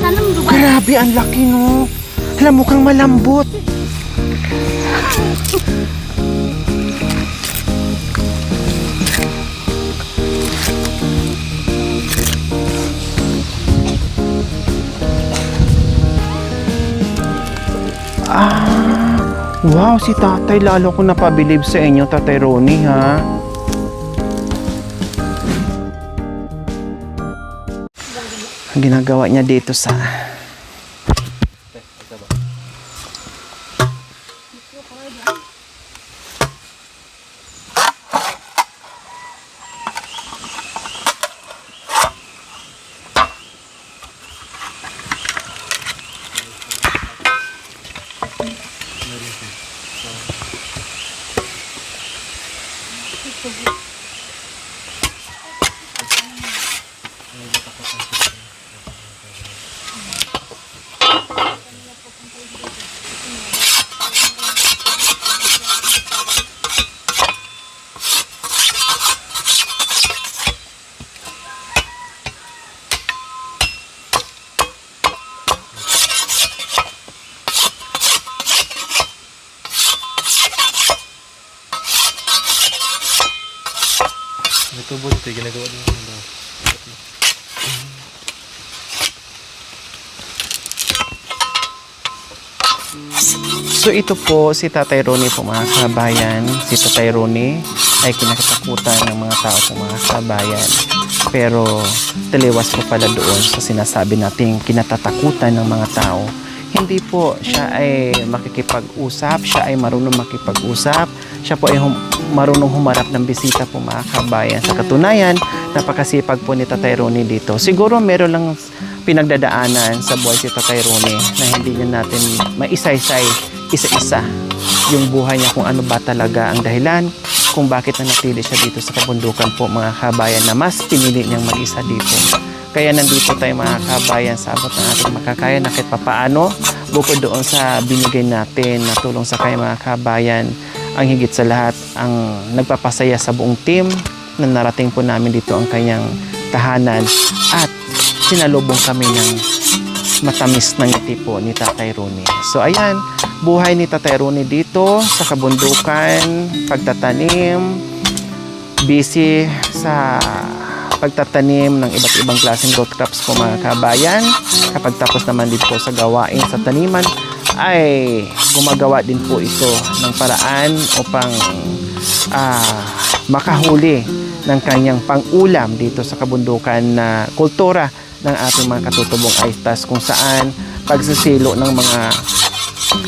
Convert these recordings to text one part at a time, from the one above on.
Grabe, ang laki, no? Alam, mukhang malambot. Wow, si tatay, lalo ko napabilib sa inyo, Tatay Ronnie, ha? Ang ginagawa niya dito sa... Tubo dito, ginagawa din ng daw. So ito po si Tatay Ronnie po, mga kabayan. Si Tatay Ronnie ay kinakatakutan ng mga tao po, mga kabayan. Pero taliwas po pala doon sa sinasabi nating kinatatakutan ng mga tao. Hindi po siya ay makikipag-usap, siya ay marunong makipag-usap, siya po ay marunong humarap ng bisita po, mga kabayan. Sa katunayan, napakasipag po ni Tatay Ronnie dito. Siguro meron lang pinagdadaanan sa buhay si Tatay Ronnie na hindi niya natin maisaysay isa-isa yung buhay niya, kung ano ba talaga ang dahilan kung bakit nanatili siya dito sa kabundukan po, mga kabayan, na mas pinili niyang mag-isa dito. Kaya nandito tayo, mga kabayan, sa abot ng ating makakaya na kahit papaano, bukod doon sa binigay natin na tulong sa kaya, mga kabayan, ang higit sa lahat, ang nagpapasaya sa buong team na narating po namin dito ang kanyang tahanan at sinalubong kami ng matamis na ngiti po ni Tatay Ronnie. So ayan, buhay ni Tatay Ronnie dito sa kabundukan, pagtatanim, busy sa pagtatanim ng iba't ibang klaseng root crops po, mga kabayan. Kapag tapos naman dito sa gawain sa taniman, ay gumagawa din po ito ng paraan upang makahuli ng kanyang pang-ulam dito sa kabundukan na kultura ng ating mga katutubong Aiztas, kung saan pagsisilo ng mga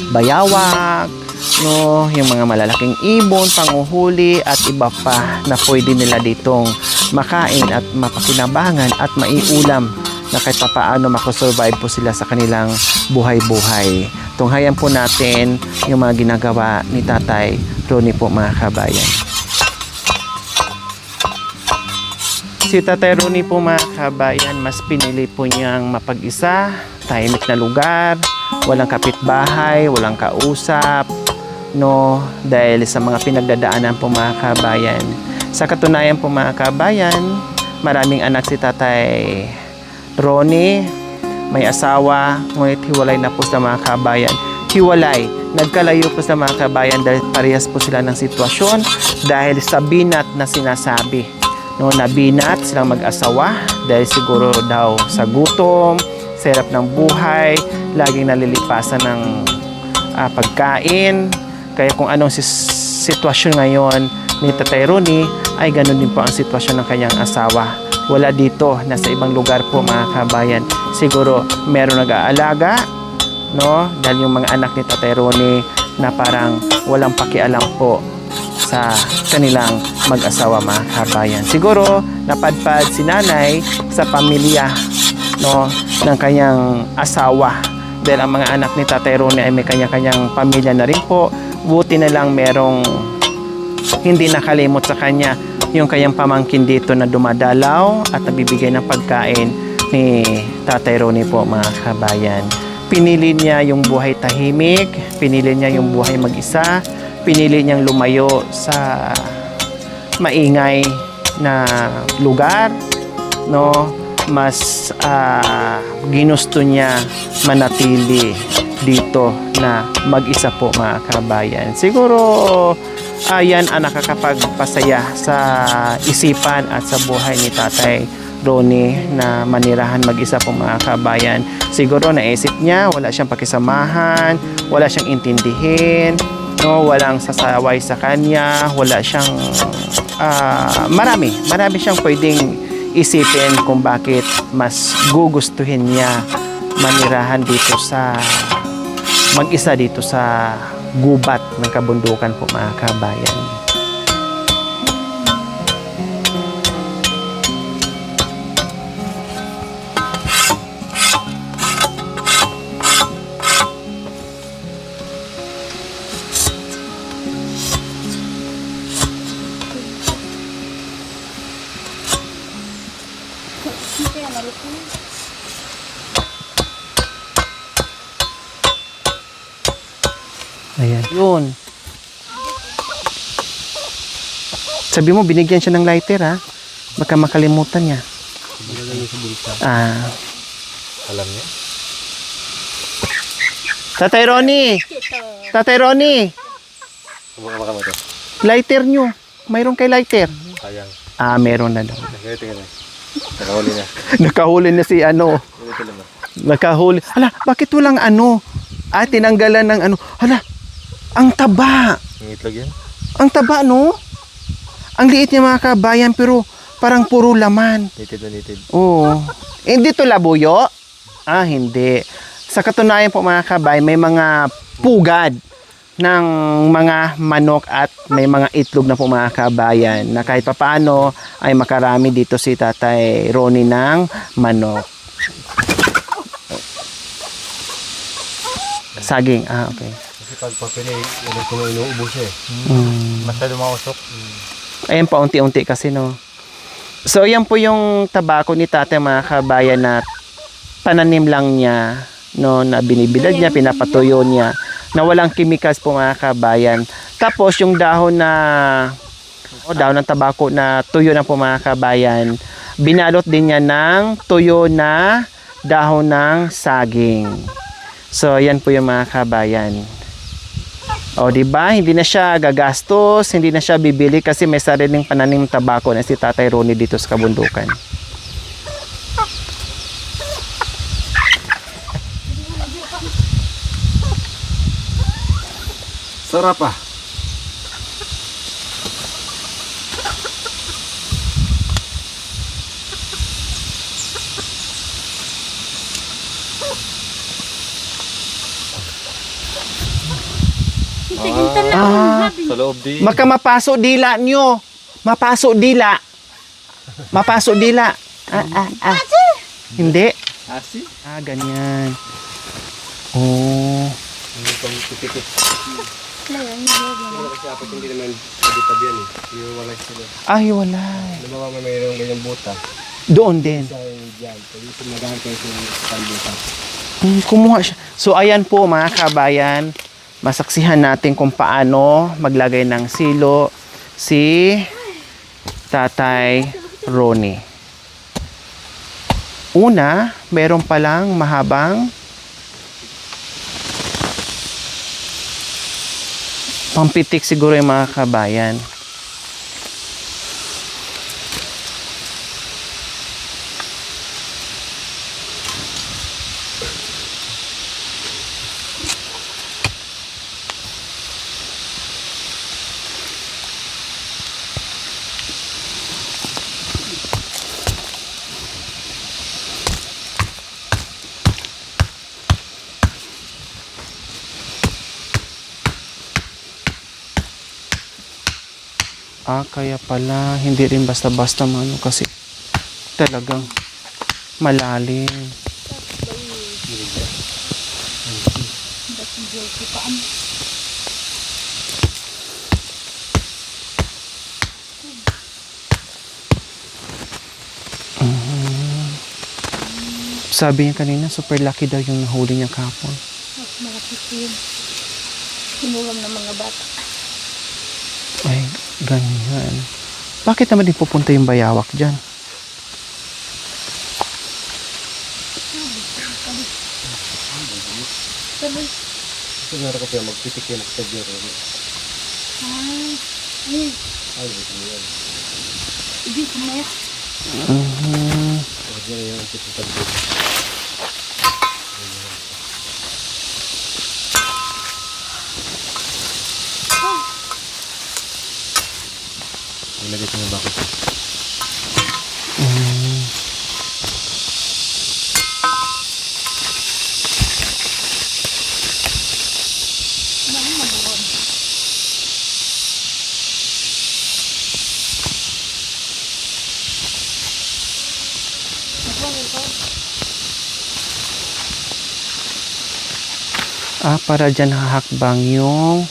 bayawak, no, yung mga malalaking ibon, panguhuli at iba pa na pwede nila ditong makain at mapakinabangan at maiulam na kahit papaano makasurvive po sila sa kanilang buhay-buhay. Tunghayan po natin yung mga ginagawa ni Tatay Ronnie po, mga kabayan. Si Tatay Ronnie po, mga kabayan, mas pinili po niyang mapag-isa, tahimik na lugar, walang kapitbahay, walang kausap, no, dahil sa mga pinagdadaanan po, mga kabayan. Sa katunayan po, mga kabayan, maraming anak si Tatay Ronnie, may asawa, ngunit hiwalay na po sa, mga kabayan. Hiwalay, nagkalayo po sa, mga kabayan, dahil parehas po sila ng sitwasyon dahil sa binat na sinasabi. No, nabinat silang mag-asawa dahil siguro daw sa gutom, serap ng buhay, laging nalilipasan ng pagkain. Kaya kung anong sitwasyon ngayon ni Tatay Ronnie, ay ganun din po ang sitwasyon ng kanyang asawa. Wala dito, nasa ibang lugar po, mga kabayan. Siguro meron nag-aalaga, no? Dahil yung mga anak ni Tatay Ronnie na parang walang pakialam po sa kanilang mag-asawa, mga kabayan. Siguro napadpad si nanay sa pamilya, no, ng kanyang asawa, dahil ang mga anak ni Tatay Ronnie ay may kanya-kanyang pamilya na rin po. Buti na lang merong hindi nakalimot sa kanya yung kanyang pamangkin dito na dumadalaw at nabibigay ng pagkain ni Tatay Ronnie po, mga kabayan. Pinili niya yung buhay tahimik, pinili niya yung buhay mag-isa, pinili niyang lumayo sa maingay na lugar, no, mas ginusto niya manatili dito na mag-isa po mga kabayan. Siguro yan ang nakakapagpasaya sa isipan at sa buhay ni Tatay Ronnie na manirahan mag-isa po mga kabayan. Siguro naisip niya, wala siyang pakisamahan, wala siyang intindihin, no, walang sasaway sa kanya, wala siyang marami siyang pwedeng isipin kung bakit mas gugustuhin niya manirahan dito sa mag-isa dito sa gubat ng kabundukan po mga kabayan. Ayan. Yun. Sabi mo, binigyan siya ng lighter, ha? Baka makalimutan niya. Nilagay sa bulsa. Alam niya? Tatay Ronnie! Tatay Ronnie! Kumaka mo ito. Lighter nyo. Mayroon kay lighter. Sayang. Meron na daw. Tingnan na. Nakahuli na. Nakahuli na si ano. Ito naman. Nakahuli. Hala, bakit walang ano? Tinanggalan ng ano. Hala, ang taba. Ang itlog yan? Ang taba, no? Ang liit niya mga kabayan, pero parang puro laman. Nitid na nitid. Oo. Hindi to labuyo? Hindi. Sa katunayan po mga kabayan, may mga pugad ng mga manok at may mga itlog na po mga kabayan na kahit papaano ay makarami dito si Tatay Ronnie ng manok. Saging, okay. Kasi pag papili, ulit ko inuubos siya eh. Masyado mausok. Ayan, paunti-unti kasi, no. So, yan po yung tabako ni Tatay mga kabayan na pananim lang niya, no, na binibilad niya, pinapatuyo niya, na walang chemicals po mga kabayan. Tapos, yung dahon ng tabako na tuyo na po mga kabayan, binalot din niya ng tuyo na dahon ng saging. So, yan po yung mga kabayan. O, diba? Hindi na siya gagastos, hindi na siya bibili kasi may sariling pananim tabako na si Tatay Ronnie dito sa kabundukan. Sarap ah. Sa loob di. Maka mapaso dila nyo. Mapaso dila. Mapaso dila. Hindi. Asi? Ganyan. Oh. Hindi pang tipikit. Kasi apat hindi naman tabi-tabi yan eh. Iwalay sila. Hiwalay. Nabawa may mayroong ganyang buta. Doon din. Sa dyan. Pwede ito magahan kayo sa buta. Kumuha siya. So, ayan po mga kabayan. Masaksihan natin kung paano maglagay ng silo si Tatay Ronnie. Una, meron palang mahabang pampitik siguro yung mga kabayan. Kaya pala, hindi rin basta-basta mano kasi talagang malalim. Sabi niya kanina, super lucky daw yung nahuli niya kahapon. Malaki po yun. Sinulam ng mga bata. Ay, ganyan. Bakit naman din pupunta yung bayawak dyan? Tuloy. Siguro ko pa magpitik yan sa biro. Ay. Ay. Ay, ito mo yan. Hindi ko na yan. Pwede na yan ang pitik sa biro. Ilagay ko ng bakit. Para dyan hahakbang yung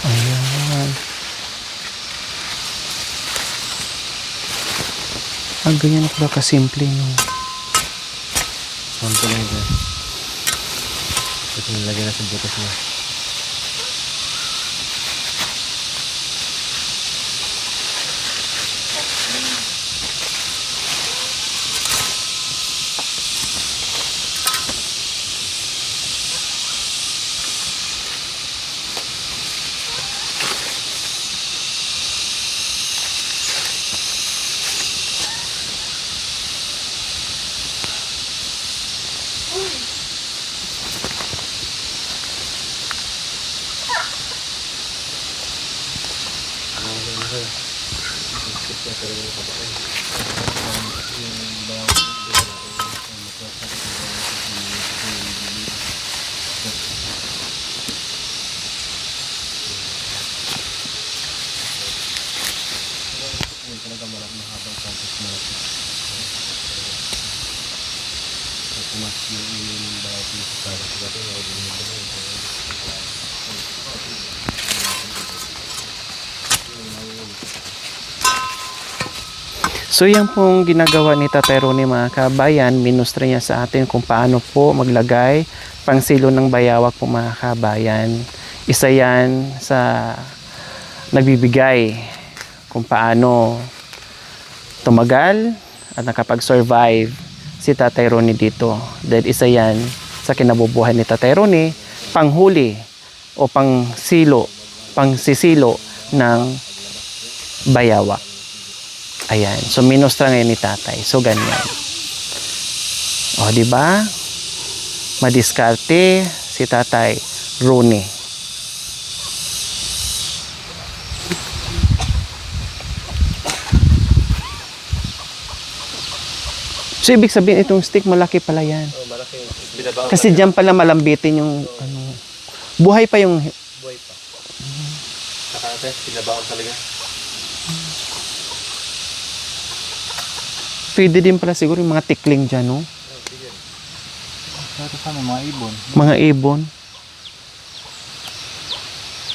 ayan. Ganyan pala kasimple, no? Sample lang ito. Ito nilagay na sa butas niya. So yan pong ginagawa ni Tatay Ronnie, mga kabayan. Minustra niya sa atin kung paano po maglagay pangsilo ng bayawak po, mga kabayan. Isa yan sa nagbibigay kung paano tumagal at nakapag-survive si Tatay Ronnie dito. Dahil isa yan sa kinabubuhay ni Tatay Ronnie, panghuli o pangsisilo ng bayawak. Ayan. So, minustra ngayon ni Tatay. So, ganyan. O, di ba? Madiskarte si Tatay Ronnie. So, ibig sabihin, itong stick, malaki pala yan. Oh, malaki. Binabaon Kasi dyan pala malambitin yung, ano, buhay pa yung, buhay pa. Nakate, binabaon talaga. pwede din pala siguro yung mga tikling dyan, no? Ito sana, mga ibon. Mga ibon.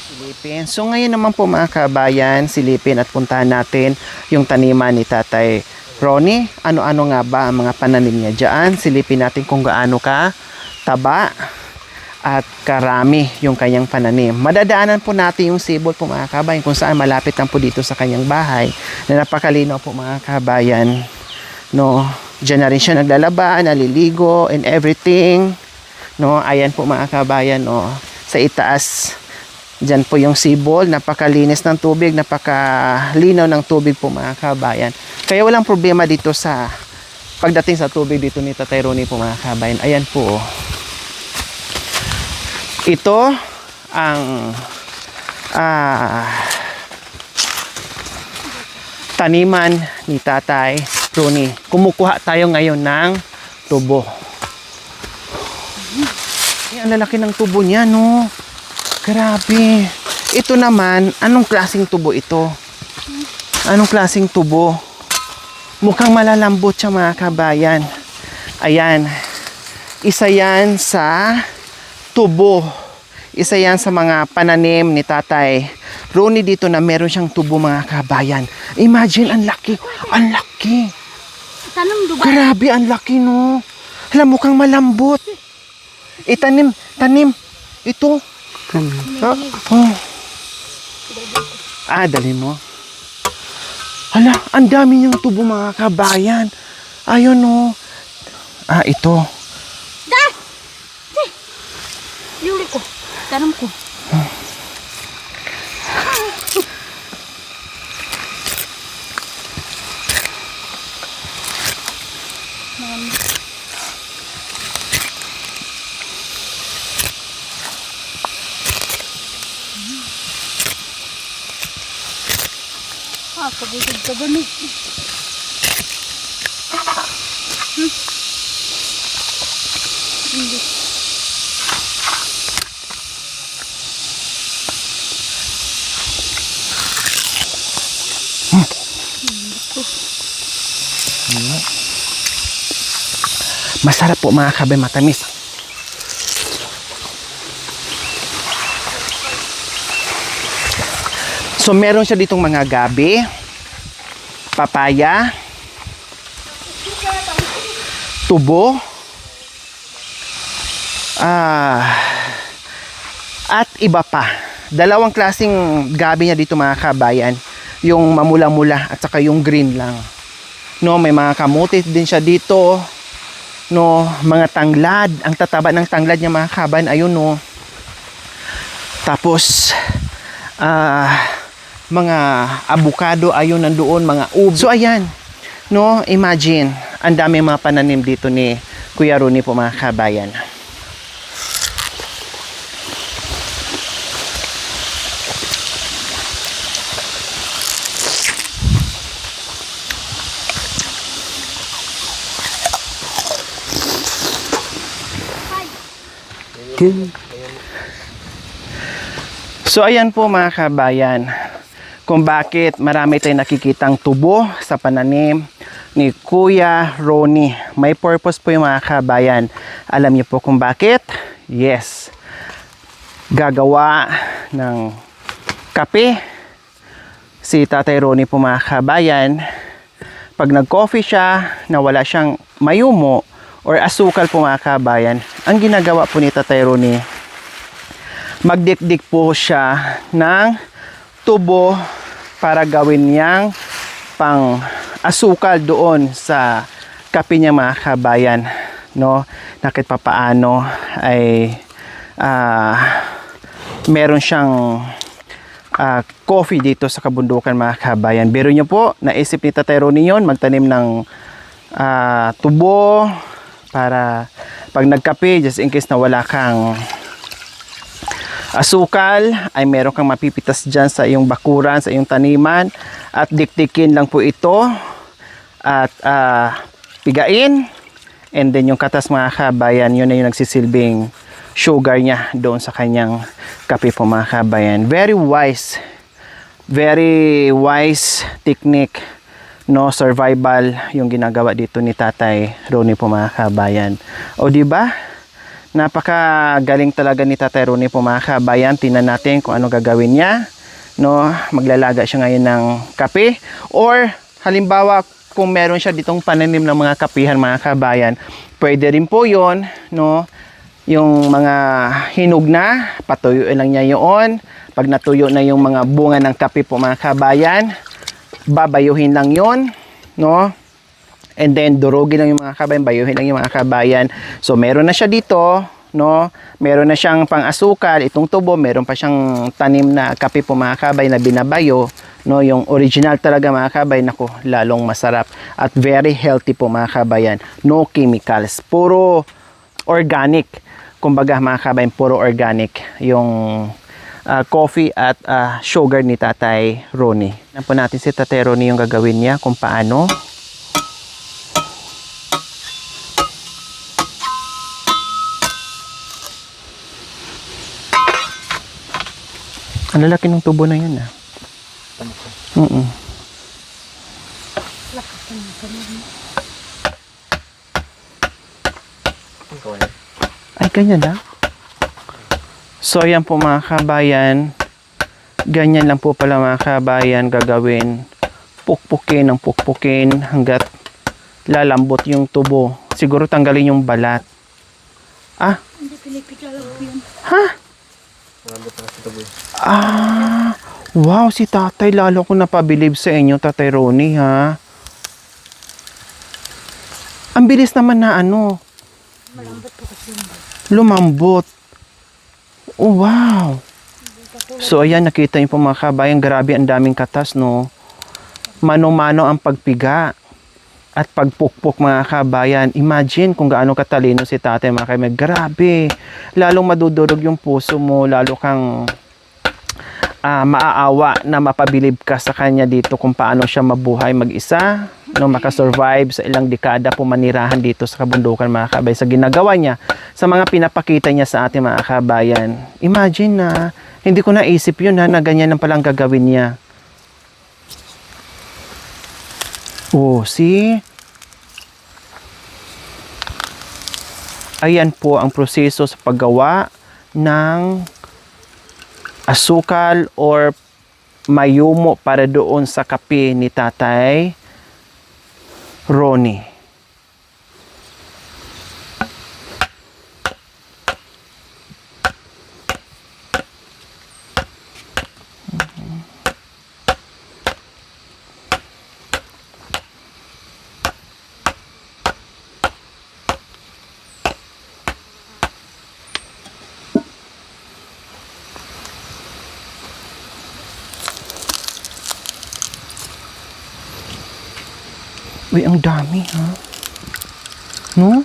Silipin. So ngayon naman po, mga kabayan, silipin at puntahan natin yung taniman ni Tatay Ronnie. Ano-ano nga ba ang mga pananim niya dyan? Silipin natin kung gaano ka taba at karami yung kanyang pananim. Madadaanan po natin yung sibol po, mga kabayan, kung saan malapit lang po dito sa kanyang bahay na napakalinaw po, mga kabayan. No, diyan na rin siya naglalaba, naliligo and everything. No, ayan po, mga kabayan, no. Sa itaas, diyan po yung sibol, napakalinis ng tubig, napakalinaw ng tubig po, mga kabayan. Kaya walang problema dito sa pagdating sa tubig dito ni Tatay Ronnie po, mga kabayan. Ayan po. Ito ang taniman ni Tatay Ronnie. Kumukuha tayo ngayon ng tubo. Ay, ang lalaki ng tubo niya, no? Grabe. Ito naman, anong klaseng tubo ito? Anong klaseng tubo? Mukhang malalambot siya, mga kabayan. Ayan. Isa yan sa tubo. Isa yan sa mga pananim ni Tatay Ronnie dito na meron siyang tubo, mga kabayan. Imagine, ang laki. Ang laki. Tanong Dubai. Grabe, ang laki, no? Hala, mukhang malambot. Itanim, tanim. Ito. Oh. Dali mo. Hala, ang dami niyang tubo mga kabayan. Ayun oh. Ito. Yuli ko. Tanong ko. Kabutid ka ganun. Hindi. Masarap po mga kabayan, matamis. So meron siya ditong mga gabi, papaya, tubo, at iba pa. Dalawang klaseng gabi niya dito mga kabayan. Yung mamula-mula at saka yung green lang. No, may mga kamuti din siya dito. No, mga tanglad. Ang tataba ng tanglad niya mga kabayan. Ayun no. Tapos mga avocado ayun nandoon, mga ubi. So ayan. No, imagine, ang dami mga pananim dito ni Kuya Ronnie po mga kabayan. So ayan po mga kabayan, kung bakit marami tayong nakikitang tubo sa pananim ni Kuya Ronnie. May purpose po yung mga kabayan. Alam niyo po kung bakit? Yes, gagawa ng kape si Tatay Ronnie po mga kabayan. Pag nag-coffee siya na wala siyang mayumo or asukal po mga kabayan, ang ginagawa po ni Tatay Ronnie, magdikdik po siya ng tubo para gawin niyang pang asukal doon sa kape niya mga kabayan, no? Na kahit papaano ay meron siyang coffee dito sa kabundukan mga kabayan. Biro niyo po, naisip ni Tatay Ronnie yun, magtanim ng tubo para pag nagkape, just in case na wala kang asukal, ay meron kang mapipitas dyan sa iyong bakuran, sa iyong taniman, at dikdikin lang po ito at pigain, and then yung katas mga kabayan, yun na yung nagsisilbing sugar niya doon sa kanyang kape po mga kabayan. Very wise technique, no, survival yung ginagawa dito ni Tatay Ronnie po mga kabayan. O di ba? Napakagaling talaga ni Tatay Ronnie po mga kabayan. Tingnan natin kung ano gagawin niya, no? Maglalaga siya ngayon ng kape, or halimbawa kung meron siya ditong pananim ng mga kapihan mga kabayan, pwede rin po yon, no? Yung mga hinog na, patuyuin lang niya yun. Pag natuyo na yung mga bunga ng kape po mga kabayan, babayuhin lang yon, no? And then durugin lang yung mga kabayan, bayuhin lang yung mga kabayan. So meron na siya dito, no? Meron na siyang pang-asukal, itong tubo, meron pa siyang tanim na kape po mga kabayan na binabayo, no? Yung original talaga mga kabayan, nako, lalong masarap at very healthy po mga kabayan. No chemicals, puro organic. Kumbaga mga kabayan, puro organic yung coffee at sugar ni Tatay Ronnie. Tignan po natin si Tatay Ronnie yung gagawin niya kung paano. Ang lalaki ng tubo na yan Ay, ganyan na. So, ayan po mga kabayan. Ganyan lang po pala mga kabayan gagawin. Pukpukin ng pukpukin hanggat lalambot yung tubo siguro tanggalin yung balat. Ah, Hindi pinipika lang po yun. Marami pa kasi tabi. wow, si tatay, lalo ko napabilib sa inyo, Tatay Ronnie, ha? Ang bilis naman na ano, Malambot po kasi yun. lumambot. Oh, wow. So, ayan, nakita niyo po mga kabayan, grabe ang daming katas, no? Mano-mano ang pagpiga at pagpukpok mga kabayan. Imagine kung gaano katalino si tatay mga kabayan. Grabe. Lalong madudurog yung puso mo, lalo kang maaawa na mapabilib ka sa kanya dito kung paano siya mabuhay mag-isa, no, makasurvive sa ilang dekada pumanirahan dito sa kabundukan mga kabayan, sa ginagawa niya, sa mga pinapakita niya sa ating mga kabayan. Imagine na, hindi ko naisip yun na ganyan lang palang gagawin niya. Oh, see? Ayan po ang proseso sa paggawa ng asukal or mayumo para doon sa kape ni Tatay Ronnie. Uy, ang dami, ha? No?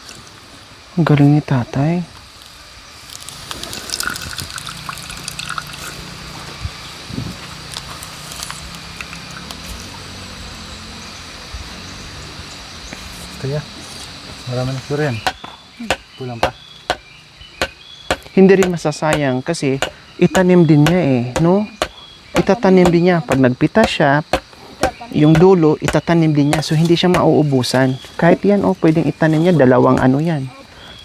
Ang galing ni tatay. Kaya, marami na siguro yan. Kulang pa. Hindi rin masasayang kasi itanim din niya eh, no? Itatanim din niya. Pag nagpita siya, yung dulo, itatanim din niya. So, hindi siya mauubusan. Kahit yan, oh, pwedeng itanim niya. 2 ano yan.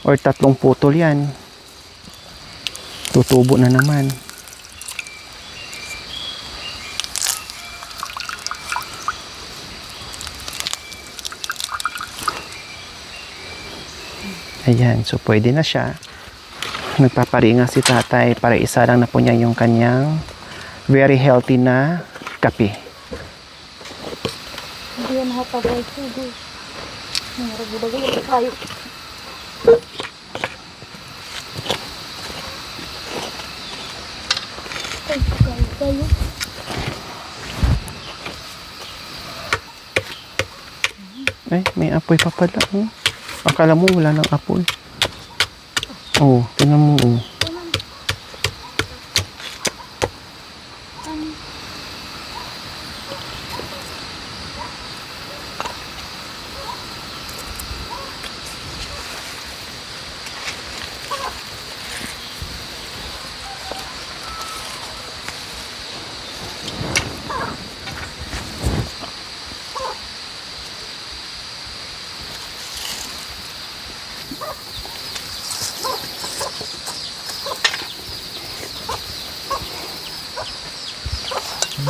Or 3 putol yan. Tutubo na naman. Ayan. So, pwede na siya. Nagpaparinga si tatay para isa lang na po niya yung kanyang very healthy na kape. Hindi yan nakapagay sugo. Nangarabudagal yung kayo. Ay, kayo. Ay, may apoy pa pala. Oh. Akala mo wala nang apoy. Oh, tingnan mo. Oh.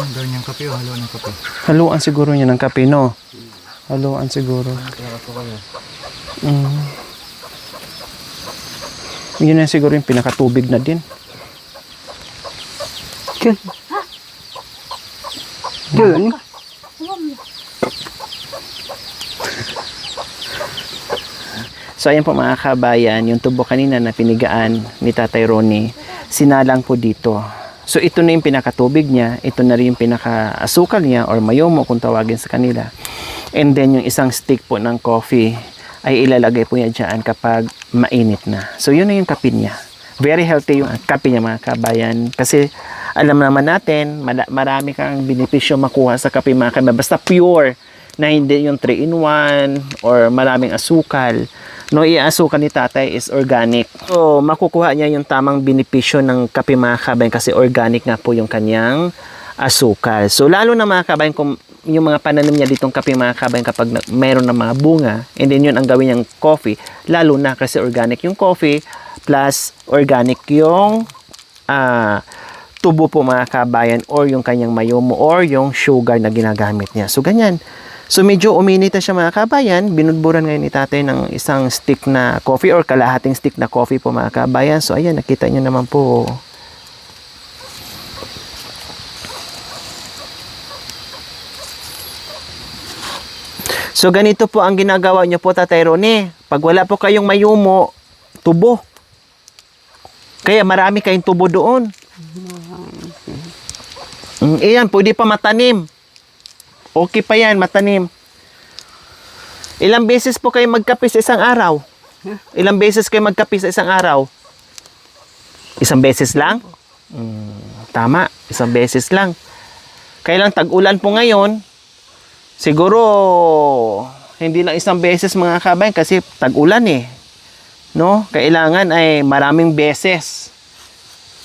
Gawin yung kape o haluan ng kape. Haluan siguro niya ng kape, no? Haluan siguro. Yun na siguro yung pinakatubig na din. Yun. So ayan po mga kabayan, yung tubo kanina na pinigaan ni Tatay Ronnie, sinalang po dito. So ito na yung pinakatubig niya, ito na rin yung pinaka-asukal niya or mayomo kung tawagin sa kanila. And then yung isang stick po ng coffee ay ilalagay po niya dyan kapag mainit na. So yun na yung kape niya. Very healthy yung kape niya mga kabayan. Kasi alam naman natin, marami kang benepisyo makuha sa kape mga kabayan. Basta pure na hindi yung 3-in-1 or maraming asukal. No, iasukal ni tatay is organic. So, makukuha niya yung tamang benepisyo ng kape mga kabayan kasi organic nga po yung kanyang asukal. So, lalo na mga kabayan, kung yung mga pananim niya ditong kape mga kabayan kapag mayroon ng mga bunga, and then yun ang gawin niyang coffee, lalo na kasi organic yung coffee, plus organic yung tubo po mga kabayan or yung kanyang mayomo or yung sugar na ginagamit niya. So, ganyan. So medyo uminit na siya mga kabayan. Binudburan ngayon ni tatay ng isang stick na coffee or kalahating stick na coffee po mga kabayan. So ayan, nakita nyo naman po. So ganito po ang ginagawa nyo po Tatay Ronnie. Pag wala po kayong mayumo, tubo. Kaya marami kayong tubo doon. Iyan, pwede pa matanim. Okay pa yan, matanim. Ilang beses po kayo magkape sa isang araw? Ilang beses kayo magkape sa isang araw? Isang beses lang? Tama, isang beses lang. Kailang tag-ulan po ngayon, siguro hindi lang isang beses mga kabayan kasi tag-ulan eh. No? Kailangan ay maraming beses.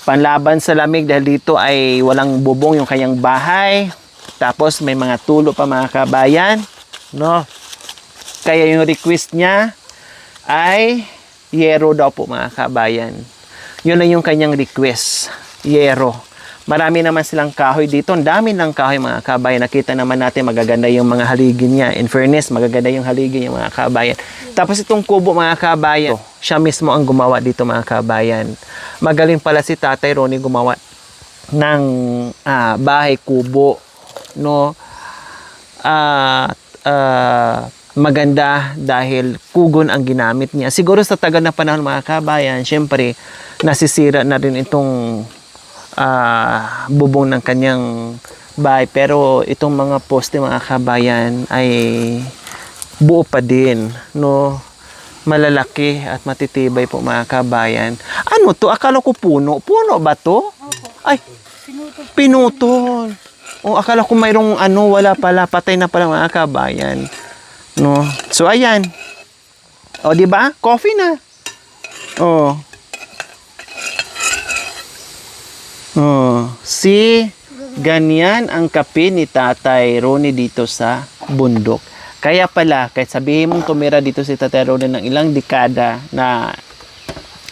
Panlaban sa lamig dahil dito ay walang bubong yung kanyang bahay. Tapos may mga tulo pa mga kabayan. No? Kaya yung request niya ay yero daw po mga kabayan. Yun na yung kanyang request. Yero. Marami naman silang kahoy dito. Ang dami ng kahoy mga kabayan. Nakita naman natin magaganda yung mga haligin niya. In fairness, magaganda yung haligin yung mga kabayan. Tapos itong kubo mga kabayan, siya mismo ang gumawa dito mga kabayan. Magaling pala si Tatay Ronnie gumawa ng bahay kubo. No? Maganda dahil kugon ang ginamit niya. Siguro sa tagal na panahon mga kabayan, syempre nasisira na rin itong bubong ng kanyang bahay. Pero itong mga poste mga kabayan ay buo pa din. No? Malalaki at matitibay po mga kabayan. Ano to? Akala ko puno. Puno ba to? Ay, pinutol. O akala ko mayroong wala pala. Patay na pala mga kabayan. No? So ayan. O di ba? Coffee na. Oh. Oh, ganyan ang kape ni Tatay Ronnie dito sa bundok. Kaya pala, kahit sabihin mong tumira dito si Tatay Ronnie ng ilang dekada na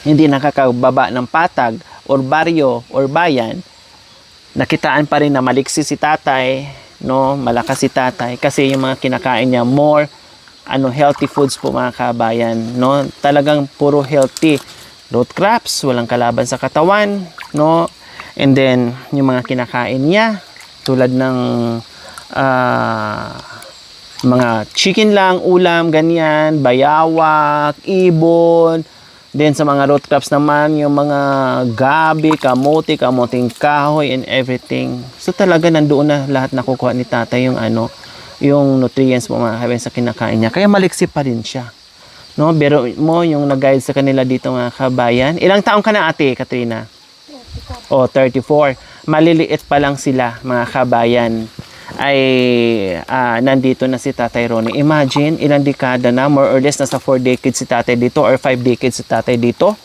hindi nakakababa ng patag or baryo or bayan, nakitaan pa rin na maliksi si Tatay, no? Malakas si Tatay kasi yung mga kinakain niya more healthy foods po mga kabayan, no? Talagang puro healthy. Root crops, walang kalaban sa katawan, no? And then, yung mga kinakain niya, tulad ng mga chicken lang, ulam, ganyan, bayawak, ibon. Then, sa mga root crops naman, yung mga gabi, kamuting kahoy, and everything. So, talaga nandoon na lahat nakukuha ni Tatay yung yung nutrients mo mga kabayan sa kinakain niya. Kaya maliksi pa rin siya. No? Pero mo, yung nag-guide sa kanila dito mga kabayan. Ilang taong ka na ate, Katrina? 34. Maliliit pa lang sila, mga kabayan, ay nandito na si Tatay Ronnie. Imagine, ilang dekada na, more or less, nasa 4 decades si Tatay dito or 5 decades si Tatay dito.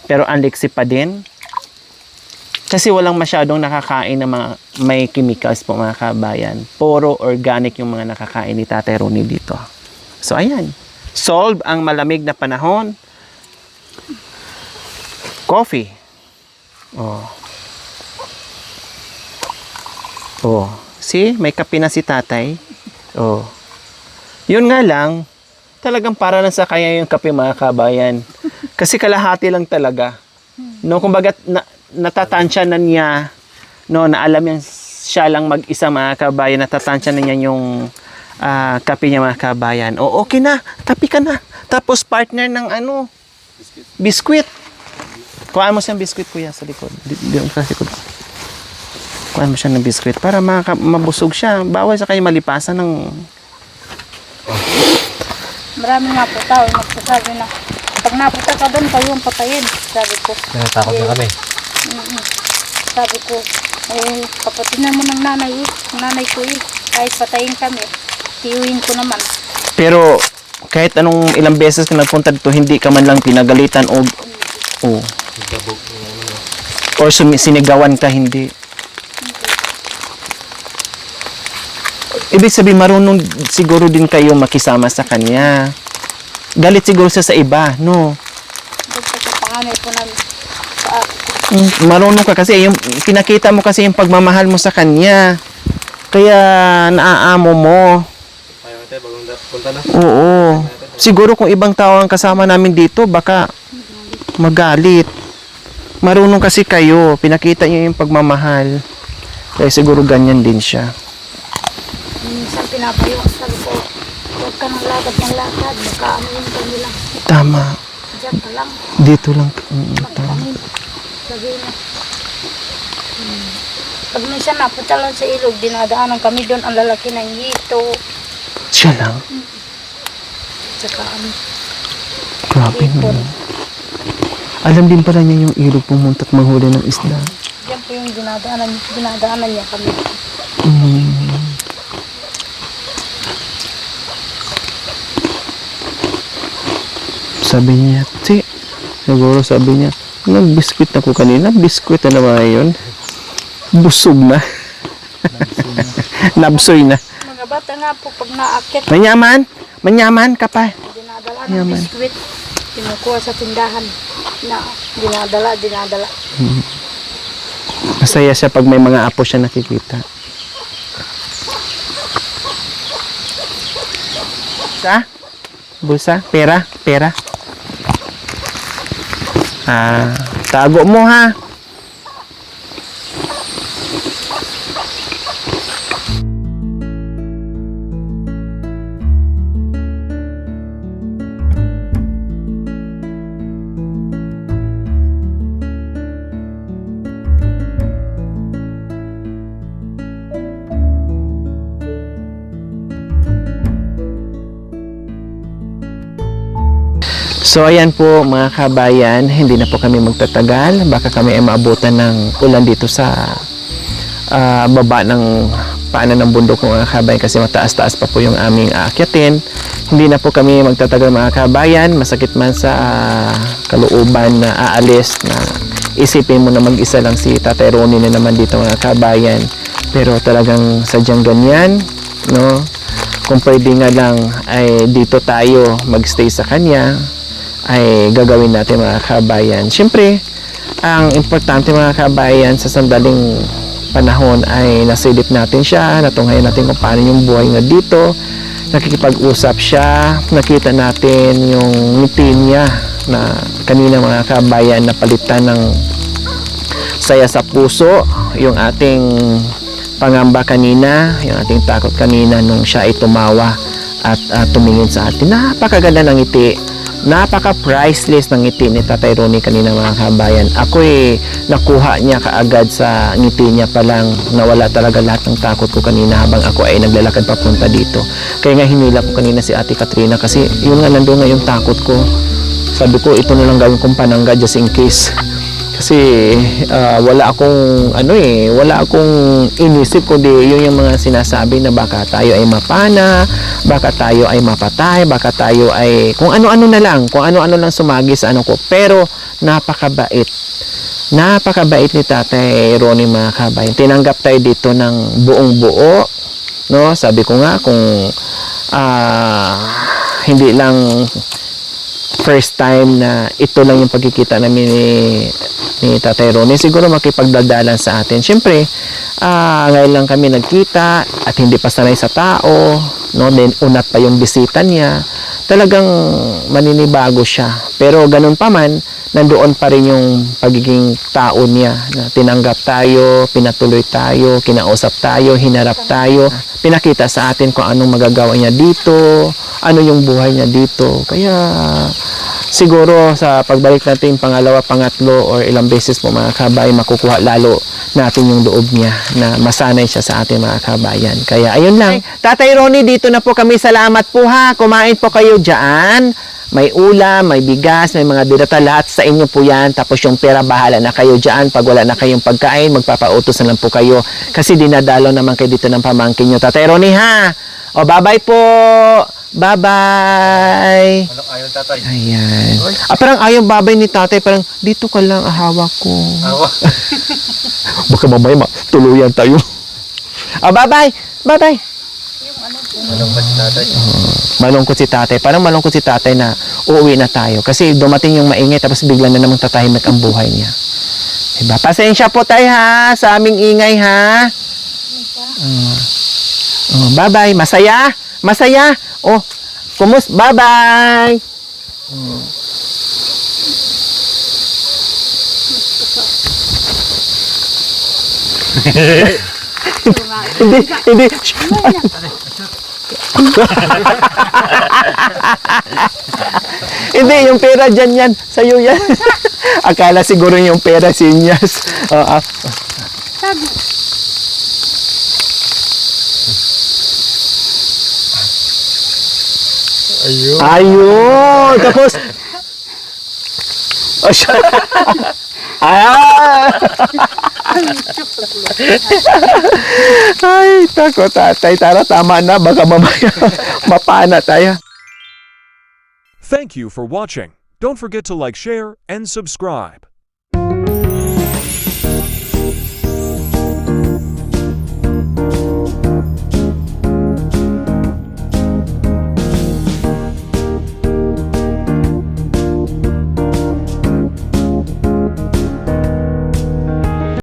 Pero anliksi pa din. Kasi walang masyadong nakakain na mga may chemicals po, mga kabayan. Puro organic yung mga nakakain ni Tatay Ronnie dito. So, ayan. Solve ang malamig na panahon. Coffee. Oh. Oh. See? May kape na si Tatay. Oh. Yun nga lang, talagang para lang sa kanya yung kape mga kabayan. Kasi kalahati lang talaga. No, kumbaga natatansya na niya, no, na alam yan siya lang mag-isa mga kabayan, natatansya na niya yung kape niya mga kabayan. O okay na, kape ka na. Tapos partner ng biskwit. Kuhaan mo siyang biskwit kuya sa likod. Sa likod. Kuhaan mo siya ng biskwit para mabusog siya. Bawal sa kayo malipasan ng... Marami nga po tao nagsasabi na pag napunta ka doon, kayo ang patayin. Sabi ko. Natatakot na kami. Sabi ko, kapatid na mo ng nanay ko kahit patayin kami, tiyuhin ko naman. Pero kahit anong ilang beses ka nagpunta dito, hindi ka man lang pinagalitan o or sinigawan ka, hindi. Ibig sabihin, marunong siguro din kayo makisama sa kanya. Galit siguro siya sa iba, no? Basta sa panganay po namin sa Marunong ka kasi, yung pinakita mo kasi yung pagmamahal mo sa kanya. Kaya naaamo mo. Tatay, bagong punta na. Oo. Siguro kung ibang tao ang kasama namin dito, baka magalit. Marunong kasi kayo. Pinakita niyo yung pagmamahal. Kaya siguro ganyan din siya. Minsan pinapayo ko, sabi ko, huwag ka ng lakad, baka ano yung kanila. Tama. Diyan ka lang, Dito lang. Tama. magtanim. Sabi niya. Pag minsan napunta lang sa ilog, dinadaanan kami doon, ang lalaki ng hito. Siya lang. Tsaka ano, Grabe hipon. naman. Alam din pala niya yung ilog pumunta at manghuli ng isda. Yan po yung dinadaanan niya kami. Mm. Sabi niya, siguro sabi niya, nag-biskwit ako kanina, biskwit na naman yun. Busog na. Nabsoy na. Mga bata nga po, pag naakit, Manyaman ka pa. dinadala ng Yaman. biskwit. Kinukuha sa tindahan. Na dinadala. Masaya siya pag may mga apo siya nakikita. Bulsa? Pera? Tago mo ha. So ayan po mga kabayan, hindi na po kami magtatagal. Baka kami ay maabutan ng ulan dito sa baba ng paanan ng bundok mga kabayan kasi mataas-taas pa po yung aming aakyatin. Hindi na po kami magtatagal mga kabayan. Masakit man sa kalooban na aalis na isipin mo na mag-isa lang si Tatay Ronnie na naman dito mga kabayan. Pero talagang sadyang ganyan, no? Kung pwede nga lang ay dito tayo magstay sa kanya, ay gagawin natin mga kabayan. Siyempre, ang importante mga kabayan sa sandaling panahon ay nasilip natin siya, natunghayan natin kung paano yung buhay nga dito, nakikipag-usap siya, nakita natin yung ngiti niya na kanina mga kabayan napalitan ng saya sa puso, yung ating pangamba kanina, yung ating takot kanina nung siya ay tumawa at tumingin sa atin. Napakaganda ng ngiti. Napaka-priceless ng ngiti ni Tatay Ronnie kanina mga kabayan. Ako nakuha niya kaagad sa ngiti niya pa lang, nawala talaga lahat ng takot ko kanina habang ako ay naglalakad papunta dito. Kaya nga hinila ko kanina si Ate Katrina kasi yun nga nandun nga yung takot ko. Sabi ko ito na lang gawin kong panangga just in case. Kasi wala akong wala akong inisip kundi yun yung mga sinasabi na baka tayo ay mapana, baka tayo ay mapatay, baka tayo ay kung ano-ano na lang, kung ano-ano lang sumagi sa ano ko. Pero napakabait. Napakabait ni Tatay Ronnie mga kabayan. Tinanggap tayo dito ng buong buo, no? Sabi ko nga kung hindi lang first time na ito lang yung pagkikita namin ni Tatay Ronnie, siguro makipagdaldalan sa atin. Siyempre, ngayon lang kami nagkita at hindi pa sanay sa tao, no? Then unat pa yung bisita niya. Talagang maninibago siya. Pero ganun pa man, nandoon pa rin yung pagiging tao niya na tinanggap tayo, pinatuloy tayo, kinausap tayo, hinarap tayo, pinakita sa atin kung anong magagawa niya dito, ano yung buhay niya dito. Kaya siguro sa pagbalik natin pangalawa, pangatlo or ilang beses po mga kabayan, makukuha lalo natin yung loob niya na masanay siya sa ating mga kabayan. Kaya ayun lang. Tatay Ronnie, dito na po kami. Salamat po ha. Kumain po kayo dyan. May ulam, may bigas, may mga dirata, lahat sa inyo po yan. Tapos yung pera, bahala na kayo dyan. Pag wala na kayong pagkain, magpapautos na lang po kayo. Kasi dinadalaw naman kayo dito ng pamangkin nyo. Tatay Ronnie ha. O, bye-bye po. Bye-bye. Ano ayaw tatay? Ayan. Parang ayaw babay ni tatay. Parang, dito ka lang, hawak ko. Awa. Baka mamaya tuluyan tayo. Bye-bye. Bye-bye. Anong ba si tatay? Malungkot si tatay. Parang malungkot si tatay na uuwi na tayo. Kasi dumating yung maingay tapos bigla na namang tatahimik ang buhay niya. Diba? Pasensya po tayo ha sa aming ingay ha. Bye-bye. Masaya? Masaya. Oh, bye-bye. Hindi. Hindi, yung pera dyan yan. Sa'yo yan. Akala siguro yung pera sinyas. Sabi, Ayun. Ayun! Tapos... Oh, siya. Ay, tako tatay. Tara, tama na. Baka mamaya mapana tayo. Thank you for watching. Don't forget to like, share, and subscribe.